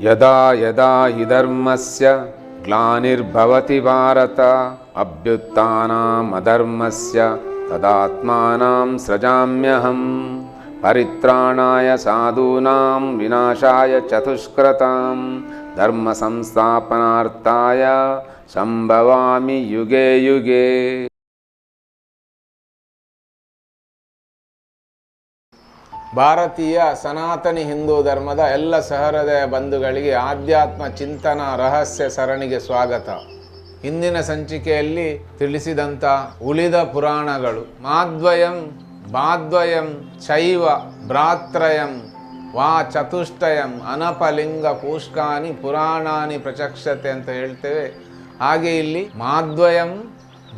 ಯದಾ ಯದಾ ಹಿ ಧರ್ಮಸ್ಯ ಗ್ಲಾನಿರ್ಭವತಿ ಭಾರತ ಅಭ್ಯುತ್ಥಾನಂ ಅಧರ್ಮಸ್ಯ ತದಾತ್ಮಾನಂ ಸೃಜಾಮ್ಯಹಂ ಪರಿತ್ರಾಣಾಯ ಸಾಧೂನಾಂ ವಿನಾಶಾಯ ಚತುಷ್ಕೃತಾಂ ಧರ್ಮ ಸಂಸ್ಥಾಪನಾರ್ಥಾಯ ಸಂಭವಾಮಿ ಯುಗೆ ಯುಗೆ. ಭಾರತೀಯ ಸನಾತನಿ ಹಿಂದೂ ಧರ್ಮದ ಎಲ್ಲ ಸಹೃದಯ ಬಂಧುಗಳಿಗೆ ಆಧ್ಯಾತ್ಮ ಚಿಂತನ ರಹಸ್ಯ ಸರಣಿಗೆ ಸ್ವಾಗತ. ಹಿಂದಿನ ಸಂಚಿಕೆಯಲ್ಲಿ ತಿಳಿಸಿದಂಥ ಉಳಿದ ಪುರಾಣಗಳು ಮಾದ್ವಯಂ ಬಾದ್ವಯಂ ಚೈವ ಭ್ರಾತ್ರಯಂ ವಾ ಚತುಷ್ಟಯಂ ಅನಪಲಿಂಗ ಪೂಷ್ಕಾನಿ ಪುರಾಣಾನಿ ಪ್ರಚಕ್ಷತೆ ಅಂತ ಹೇಳ್ತೇವೆ. ಹಾಗೆ ಇಲ್ಲಿ ಮಾದ್ವಯಂ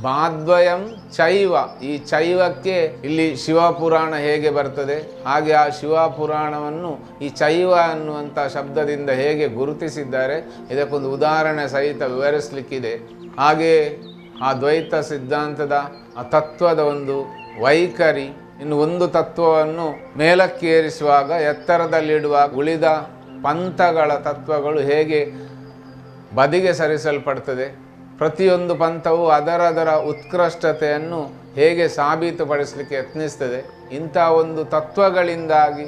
ಬಾದ್ವಯಂ ಚೈವ, ಈ ಚೈವಕ್ಕೆ ಇಲ್ಲಿ ಶಿವಪುರಾಣ ಹೇಗೆ ಬರ್ತದೆ, ಹಾಗೆ ಆ ಶಿವಪುರಾಣವನ್ನು ಈ ಚೈವ ಅನ್ನುವಂಥ ಶಬ್ದದಿಂದ ಹೇಗೆ ಗುರುತಿಸಿದ್ದಾರೆ ಇದಕ್ಕೊಂದು ಉದಾಹರಣೆ ಸಹಿತ ವಿವರಿಸಲಿಕ್ಕಿದೆ. ಹಾಗೆ ಆ ದ್ವೈತ ಸಿದ್ಧಾಂತದ ಆ ತತ್ವದ ಒಂದು ವೈಖರಿ, ಇನ್ನು ಒಂದು ತತ್ವವನ್ನು ಮೇಲಕ್ಕೇರಿಸುವಾಗ ಎತ್ತರದಲ್ಲಿಡುವಾಗ ಉಳಿದ ಪಂಥಗಳ ತತ್ವಗಳು ಹೇಗೆ ಬದಿಗೆ ಸರಿಸಲ್ಪಡ್ತದೆ, ಪ್ರತಿಯೊಂದು ಪಂಥವು ಅದರದರ ಉತ್ಕೃಷ್ಟತೆಯನ್ನು ಹೇಗೆ ಸಾಬೀತುಪಡಿಸಲಿಕ್ಕೆ ಯತ್ನಿಸ್ತದೆ. ಇಂಥ ಒಂದು ತತ್ವಗಳಿಂದಾಗಿ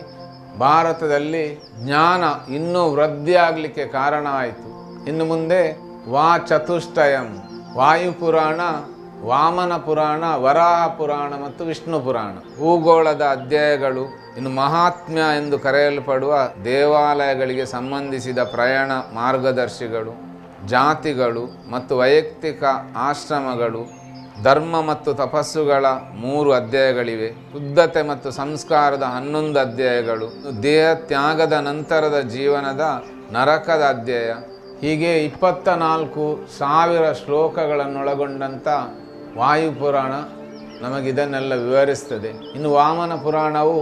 ಭಾರತದಲ್ಲಿ ಜ್ಞಾನ ಇನ್ನೂ ವೃದ್ಧಿಯಾಗಲಿಕ್ಕೆ ಕಾರಣ ಆಯಿತು. ಇನ್ನು ಮುಂದೆ ವಾ ಚತುಷ್ಟಯಂ, ವಾಯುಪುರಾಣ, ವಾಮನ ಪುರಾಣ, ವರಾಹ ಪುರಾಣ ಮತ್ತು ವಿಷ್ಣು ಪುರಾಣ, ಭೂಗೋಳದ ಅಧ್ಯಾಯಗಳು, ಇನ್ನು ಮಹಾತ್ಮ್ಯ ಎಂದು ಕರೆಯಲ್ಪಡುವ ದೇವಾಲಯಗಳಿಗೆ ಸಂಬಂಧಿಸಿದ ಪ್ರಯಾಣ ಮಾರ್ಗದರ್ಶಿಗಳು, ಜಾತಿಗಳು ಮತ್ತು ವೈಯಕ್ತಿಕ ಆಶ್ರಮಗಳು, ಧರ್ಮ ಮತ್ತು ತಪಸ್ಸುಗಳ 3 ಅಧ್ಯಾಯಗಳಿವೆ, ಶುದ್ಧತೆ ಮತ್ತು ಸಂಸ್ಕಾರದ 11 ಅಧ್ಯಾಯಗಳು, ದೇಹ ತ್ಯಾಗದ ನಂತರದ ಜೀವನದ ನರಕದ ಅಧ್ಯಾಯ, ಹೀಗೆ 24,000 ಶ್ಲೋಕಗಳನ್ನೊಳಗೊಂಡಂಥ ವಾಯುಪುರಾಣ ನಮಗಿದನ್ನೆಲ್ಲ ವಿವರಿಸ್ತದೆ. ಇನ್ನು ವಾಮನ ಪುರಾಣವು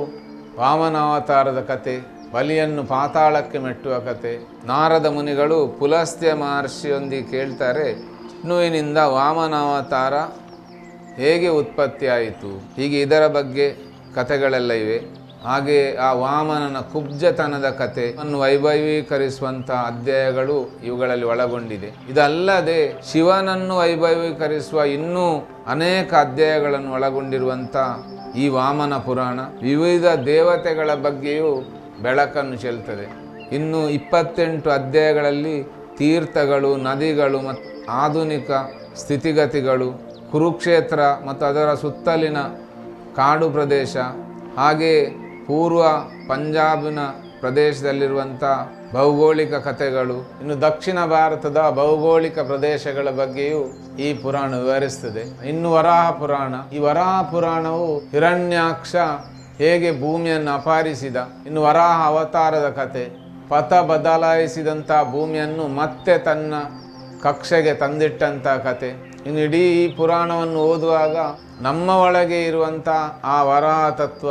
ವಾಮನಾವತಾರದ ಕತೆ, ಬಲಿಯನ್ನು ಪಾತಾಳಕ್ಕೆ ಮೆಟ್ಟುವ ಕತೆ. ನಾರದ ಮುನಿಗಳು ಪುಲಸ್ತ್ಯ ಮಹರ್ಷಿಯೊಂದಿಗೆ ಕೇಳ್ತಾರೆ, ವಿಷ್ಣುವಿನಿಂದ ವಾಮನಾವತಾರ ಹೇಗೆ ಉತ್ಪತ್ತಿಯಾಯಿತು, ಹೀಗೆ ಇದರ ಬಗ್ಗೆ ಕಥೆಗಳೆಲ್ಲ ಇವೆ. ಹಾಗೆ ಆ ವಾಮನನ ಕುಬ್ಜತನದ ಕಥೆಯನ್ನು ವೈಭವೀಕರಿಸುವಂಥ ಅಧ್ಯಾಯಗಳು ಇವುಗಳಲ್ಲಿ ಒಳಗೊಂಡಿದೆ. ಇದಲ್ಲದೆ ಶಿವನನ್ನು ವೈಭವೀಕರಿಸುವ ಇನ್ನೂ ಅನೇಕ ಅಧ್ಯಾಯಗಳನ್ನು ಒಳಗೊಂಡಿರುವಂಥ ಈ ವಾಮನ ಪುರಾಣ ವಿವಿಧ ದೇವತೆಗಳ ಬಗ್ಗೆಯೂ ಬೆಳಕನ್ನು ಚೆಲ್ತದೆ. ಇನ್ನು 28 ಅಧ್ಯಾಯಗಳಲ್ಲಿ ತೀರ್ಥಗಳು, ನದಿಗಳು ಮತ್ತು ಆಧುನಿಕ ಸ್ಥಿತಿಗತಿಗಳು, ಕುರುಕ್ಷೇತ್ರ ಮತ್ತು ಅದರ ಸುತ್ತಲಿನ ಕಾಡು ಪ್ರದೇಶ, ಹಾಗೆ ಪೂರ್ವ ಪಂಜಾಬಿನ ಪ್ರದೇಶದಲ್ಲಿರುವಂಥ ಭೌಗೋಳಿಕ ಕಥೆಗಳು, ಇನ್ನು ದಕ್ಷಿಣ ಭಾರತದ ಭೌಗೋಳಿಕ ಪ್ರದೇಶಗಳ ಬಗ್ಗೆಯೂ ಈ ಪುರಾಣ ವಿವರಿಸ್ತದೆ. ಇನ್ನು ವರಾಹ ಪುರಾಣ, ಈ ವರಾಹ ಪುರಾಣವು ಹಿರಣ್ಯಾಕ್ಷ ಹೇಗೆ ಭೂಮಿಯನ್ನು ಅಪಹರಿಸಿದ, ಇನ್ನು ವರಾಹ ಅವತಾರದ ಕತೆ, ಪಥ ಬದಲಾಯಿಸಿದಂಥ ಭೂಮಿಯನ್ನು ಮತ್ತೆ ತನ್ನ ಕಕ್ಷೆಗೆ ತಂದಿಟ್ಟಂಥ ಕತೆ. ಇನ್ನು ಇಡೀ ಈ ಪುರಾಣವನ್ನು ಓದುವಾಗ ನಮ್ಮ ಒಳಗೆ ಇರುವಂಥ ಆ ವರಾಹ ತತ್ವ,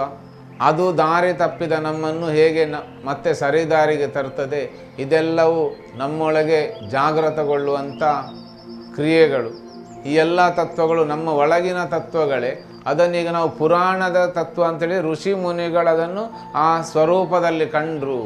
ಅದು ದಾರಿ ತಪ್ಪಿದ ನಮ್ಮನ್ನು ಹೇಗೆ ಮತ್ತೆ ಸರಿದಾರಿಗೆ ತರ್ತದೆ, ಇದೆಲ್ಲವೂ ನಮ್ಮೊಳಗೆ ಜಾಗೃತಗೊಳ್ಳುವಂಥ ಕ್ರಿಯೆಗಳು. ಈ ಎಲ್ಲ ತತ್ವಗಳು ನಮ್ಮ ಒಳಗಿನ ತತ್ವಗಳೇ. ಅದನ್ನೀಗ ನಾವು ಪುರಾಣದ ತತ್ವ ಅಂತೇಳಿ ಋಷಿ ಮುನಿಗಳದನ್ನು ಆ ಸ್ವರೂಪದಲ್ಲಿ ಕಂಡರು.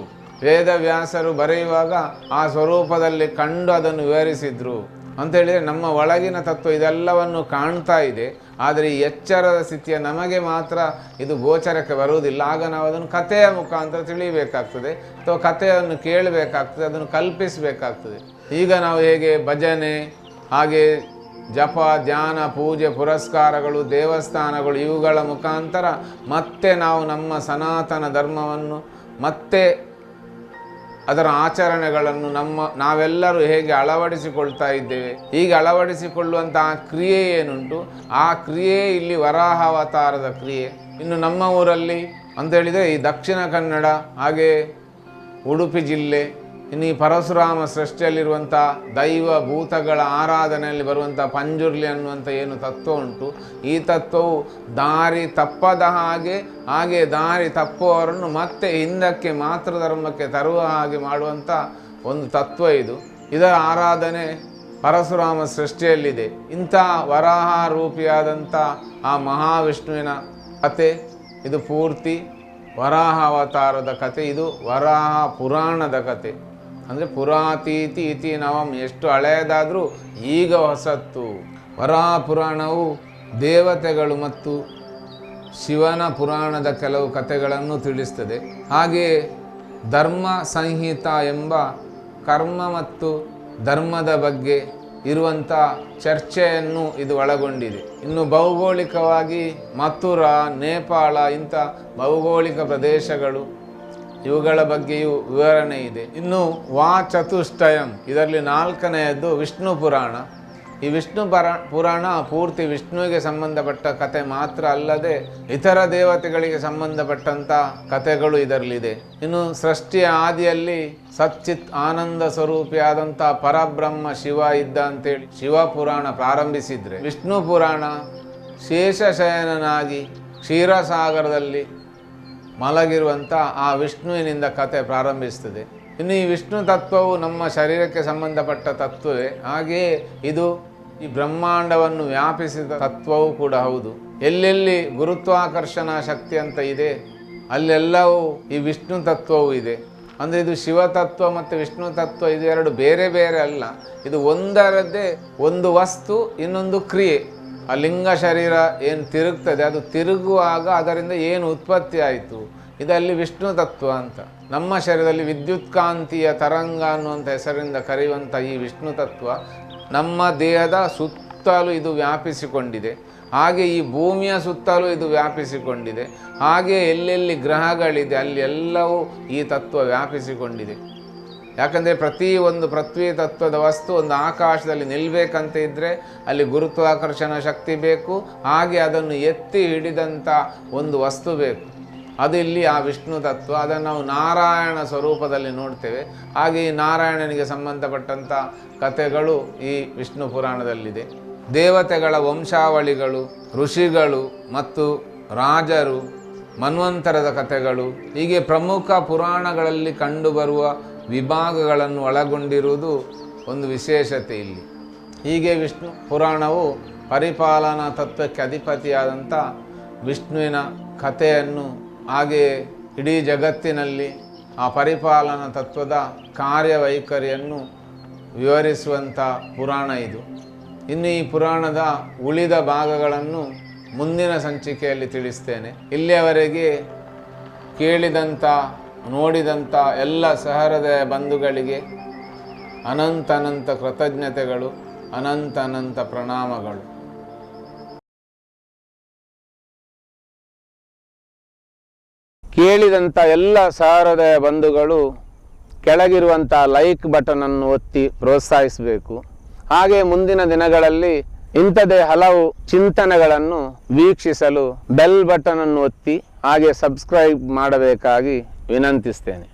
ವೇದವ್ಯಾಸರು ಬರೆಯುವಾಗ ಆ ಸ್ವರೂಪದಲ್ಲಿ ಕಂಡು ಅದನ್ನು ವಿವರಿಸಿದ್ರು ಅಂತೇಳಿದರೆ ನಮ್ಮ ಒಳಗಿನ ತತ್ವ ಇದೆಲ್ಲವನ್ನು ಕಾಣ್ತಾ ಇದೆ. ಆದರೆ ಈ ಎಚ್ಚರದ ಸ್ಥಿತಿಯ ನಮಗೆ ಮಾತ್ರ ಇದು ಗೋಚರಕ್ಕೆ ಬರುವುದಿಲ್ಲ. ಆಗ ನಾವು ಅದನ್ನು ಕಥೆಯ ಮುಖಾಂತರ ತಿಳಿಯಬೇಕಾಗ್ತದೆ, ಅಥವಾ ಕಥೆಯನ್ನು ಕೇಳಬೇಕಾಗ್ತದೆ, ಅದನ್ನು ಕಲ್ಪಿಸಬೇಕಾಗ್ತದೆ. ಈಗ ನಾವು ಹೇಗೆ ಭಜನೆ, ಹಾಗೆ ಜಪ, ಧ್ಯಾನ, ಪೂಜೆ, ಪುರಸ್ಕಾರಗಳು, ದೇವಸ್ಥಾನಗಳು, ಇವುಗಳ ಮುಖಾಂತರ ಮತ್ತೆ ನಾವು ನಮ್ಮ ಸನಾತನ ಧರ್ಮವನ್ನು ಮತ್ತೆ ಅದರ ಆಚರಣೆಗಳನ್ನು ನಾವೆಲ್ಲರೂ ಹೇಗೆ ಅಳವಡಿಸಿಕೊಳ್ತಾ ಇದ್ದೇವೆ, ಹೀಗೆ ಅಳವಡಿಸಿಕೊಳ್ಳುವಂತಹ ಕ್ರಿಯೆ ಏನುಂಟು, ಆ ಕ್ರಿಯೆ ಇಲ್ಲಿ ವರಾಹಾವತಾರದ ಕ್ರಿಯೆ. ಇನ್ನು ನಮ್ಮ ಊರಲ್ಲಿ ಅಂತ ಹೇಳಿದರೆ ಈ ದಕ್ಷಿಣ ಕನ್ನಡ, ಹಾಗೆ ಉಡುಪಿ ಜಿಲ್ಲೆ, ಇನ್ನು ಈ ಪರಶುರಾಮ ಸೃಷ್ಟಿಯಲ್ಲಿರುವಂಥ ದೈವ ಭೂತಗಳ ಆರಾಧನೆಯಲ್ಲಿ ಬರುವಂಥ ಪಂಜುರ್ಲಿ ಅನ್ನುವಂಥ ಏನು ತತ್ವ ಉಂಟು, ಈ ತತ್ವವು ದಾರಿ ತಪ್ಪದ ಹಾಗೆ ದಾರಿ ತಪ್ಪುವವರನ್ನು ಮತ್ತೆ ಹಿಂದಕ್ಕೆ ಮಾತೃಧರ್ಮಕ್ಕೆ ತರುವ ಹಾಗೆ ಮಾಡುವಂಥ ಒಂದು ತತ್ವ ಇದು. ಇದರ ಆರಾಧನೆ ಪರಶುರಾಮ ಸೃಷ್ಟಿಯಲ್ಲಿದೆ. ಇಂಥ ವರಾಹ ರೂಪಿಯಾದಂಥ ಆ ಮಹಾವಿಷ್ಣುವಿನ ಕತೆ ಇದು ಪೂರ್ತಿ ವರಾಹ ಅವತಾರದ ಕತೆ. ಇದು ವರಾಹ ಪುರಾಣದ ಕತೆ. ಅಂದರೆ ಪುರಾತೀತಿ ಇತಿ ನವಂ, ಎಷ್ಟು ಹಳೆಯದಾದರೂ ಈಗ ಹೊಸತ್ತು. ವರಾಪುರಾಣವು ದೇವತೆಗಳು ಮತ್ತು ಶಿವನ ಪುರಾಣದ ಕೆಲವು ಕಥೆಗಳನ್ನು ತಿಳಿಸ್ತದೆ. ಹಾಗೆಯೇ ಧರ್ಮ ಸಂಹಿತ ಎಂಬ ಕರ್ಮ ಮತ್ತು ಧರ್ಮದ ಬಗ್ಗೆ ಇರುವಂಥ ಚರ್ಚೆಯನ್ನು ಇದು ಒಳಗೊಂಡಿದೆ. ಇನ್ನು ಭೌಗೋಳಿಕವಾಗಿ ಮಥುರಾ, ನೇಪಾಳ ಇಂಥ ಭೌಗೋಳಿಕ ಪ್ರದೇಶಗಳು ಇವುಗಳ ಬಗ್ಗೆಯೂ ವಿವರಣೆ ಇದೆ. ಇನ್ನು ವಾಚತುಷ್ಟಯಂ, ಇದರಲ್ಲಿ 4ನೆಯದ್ದು ವಿಷ್ಣು ಪುರಾಣ. ಈ ವಿಷ್ಣು ಪುರಾಣ ಪೂರ್ತಿ ವಿಷ್ಣುವಿಗೆ ಸಂಬಂಧಪಟ್ಟ ಕತೆ ಮಾತ್ರ ಅಲ್ಲದೆ ಇತರ ದೇವತೆಗಳಿಗೆ ಸಂಬಂಧಪಟ್ಟಂಥ ಕಥೆಗಳು ಇದರಲ್ಲಿದೆ. ಇನ್ನು ಸೃಷ್ಟಿಯ ಆದಿಯಲ್ಲಿ ಸಚ್ಚಿತ್ ಆನಂದ ಸ್ವರೂಪಿಯಾದಂಥ ಪರಬ್ರಹ್ಮ ಶಿವ ಇದ್ದ ಅಂತೇಳಿ ಶಿವ ಪುರಾಣ ಪ್ರಾರಂಭಿಸಿದ್ರೆ, ವಿಷ್ಣು ಪುರಾಣ ಶೇಷಶಯನನಾಗಿ ಕ್ಷೀರಸಾಗರದಲ್ಲಿ ಮಲಗಿರುವಂಥ ಆ ವಿಷ್ಣುವಿನಿಂದ ಕತೆ ಪ್ರಾರಂಭಿಸ್ತದೆ. ಇನ್ನು ಈ ವಿಷ್ಣು ತತ್ವವು ನಮ್ಮ ಶರೀರಕ್ಕೆ ಸಂಬಂಧಪಟ್ಟ ತತ್ವವೇ, ಹಾಗೆಯೇ ಇದು ಈ ಬ್ರಹ್ಮಾಂಡವನ್ನು ವ್ಯಾಪಿಸಿದ ತತ್ವವೂ ಕೂಡ ಹೌದು. ಎಲ್ಲೆಲ್ಲಿ ಗುರುತ್ವಾಕರ್ಷಣಾ ಶಕ್ತಿ ಅಂತ ಇದೆ ಅಲ್ಲೆಲ್ಲವೂ ಈ ವಿಷ್ಣು ತತ್ವವೂ ಇದೆ. ಅಂದರೆ ಇದು ಶಿವತತ್ವ ಮತ್ತು ವಿಷ್ಣು ತತ್ವ ಇದು ಎರಡು ಬೇರೆ ಬೇರೆ ಅಲ್ಲ, ಇದು ಒಂದರದ್ದೇ ಒಂದು ವಸ್ತು, ಇನ್ನೊಂದು ಕ್ರಿಯೆ. ಆ ಲಿಂಗ ಶರೀರ ಏನು ತಿರುಗ್ತದೆ, ಅದು ತಿರುಗುವಾಗ ಅದರಿಂದ ಏನು ಉತ್ಪತ್ತಿ ಆಯಿತು, ಇದರಲ್ಲಿ ವಿಷ್ಣು ತತ್ವ ಅಂತ. ನಮ್ಮ ಶರೀರದಲ್ಲಿ ವಿದ್ಯುತ್ಕಾಂತೀಯ ತರಂಗ ಅನ್ನುವಂಥ ಹೆಸರಿಂದ ಕರೆಯುವಂಥ ಈ ವಿಷ್ಣು ತತ್ವ ನಮ್ಮ ದೇಹದ ಸುತ್ತಲೂ ಇದು ವ್ಯಾಪಿಸಿಕೊಂಡಿದೆ. ಹಾಗೆ ಈ ಭೂಮಿಯ ಸುತ್ತಲೂ ಇದು ವ್ಯಾಪಿಸಿಕೊಂಡಿದೆ. ಹಾಗೆ ಎಲ್ಲೆಲ್ಲಿ ಗ್ರಹಗಳಿದೆ ಅಲ್ಲಿ ಎಲ್ಲವೂ ಈ ತತ್ವ ವ್ಯಾಪಿಸಿಕೊಂಡಿದೆ. ಯಾಕಂದರೆ ಪ್ರತಿಯೊಂದು ಪೃಥ್ವಿ ತತ್ವದ ವಸ್ತು ಒಂದು ಆಕಾಶದಲ್ಲಿ ನಿಲ್ಲಬೇಕಂತ ಇದ್ದರೆ ಅಲ್ಲಿ ಗುರುತ್ವಾಕರ್ಷಣ ಶಕ್ತಿ ಬೇಕು, ಹಾಗೆ ಅದನ್ನು ಎತ್ತಿ ಹಿಡಿದಂಥ ಒಂದು ವಸ್ತು ಬೇಕು. ಅದು ಇಲ್ಲಿ ಆ ವಿಷ್ಣು ತತ್ವ. ಅದನ್ನು ನಾವು ನಾರಾಯಣ ಸ್ವರೂಪದಲ್ಲಿ ನೋಡ್ತೇವೆ. ಹಾಗೆ ಈ ನಾರಾಯಣನಿಗೆ ಸಂಬಂಧಪಟ್ಟಂಥ ಕಥೆಗಳು ಈ ವಿಷ್ಣು ಪುರಾಣದಲ್ಲಿದೆ. ದೇವತೆಗಳ ವಂಶಾವಳಿಗಳು, ಋಷಿಗಳು ಮತ್ತು ರಾಜರು, ಮನ್ವಂತರದ ಕಥೆಗಳು, ಹೀಗೆ ಪ್ರಮುಖ ಪುರಾಣಗಳಲ್ಲಿ ಕಂಡುಬರುವ ವಿಭಾಗಗಳನ್ನು ಒಳಗೊಂಡಿರುವುದು ಒಂದು ವಿಶೇಷತೆ ಇಲ್ಲಿ. ಹೀಗೆ ವಿಷ್ಣು ಪುರಾಣವು ಪರಿಪಾಲನಾ ತತ್ವಕ್ಕೆ ಅಧಿಪತಿಯಾದಂಥ ವಿಷ್ಣುವಿನ ಕಥೆಯನ್ನು, ಹಾಗೆಯೇ ಇಡೀ ಜಗತ್ತಿನಲ್ಲಿ ಆ ಪರಿಪಾಲನಾ ತತ್ವದ ಕಾರ್ಯವೈಖರಿಯನ್ನು ವಿವರಿಸುವಂಥ ಪುರಾಣ ಇದು. ಇನ್ನು ಈ ಪುರಾಣದ ಉಳಿದ ಭಾಗಗಳನ್ನು ಮುಂದಿನ ಸಂಚಿಕೆಯಲ್ಲಿ ತಿಳಿಸ್ತೇನೆ. ಇಲ್ಲಿಯವರೆಗೆ ಕೇಳಿದಂಥ ನೋಡಿದಂಥ ಎಲ್ಲ ಸಹೃದಯ ಬಂಧುಗಳಿಗೆ ಅನಂತ ಕೃತಜ್ಞತೆಗಳು, ಅನಂತ ಪ್ರಣಾಮಗಳು. ಕೇಳಿದಂಥ ಎಲ್ಲ ಸಹೃದಯ ಬಂಧುಗಳು ಕೆಳಗಿರುವಂಥ ಲೈಕ್ ಬಟನನ್ನು ಒತ್ತಿ ಪ್ರೋತ್ಸಾಹಿಸಬೇಕು. ಹಾಗೆ ಮುಂದಿನ ದಿನಗಳಲ್ಲಿ ಇಂಥದೇ ಹಲವು ಚಿಂತನೆಗಳನ್ನು ವೀಕ್ಷಿಸಲು ಬೆಲ್ ಬಟನನ್ನು ಒತ್ತಿ ಹಾಗೆ ಸಬ್ಸ್ಕ್ರೈಬ್ ಮಾಡಬೇಕಾಗಿ ವಿನಂತಿಸ್ತೇನೆ.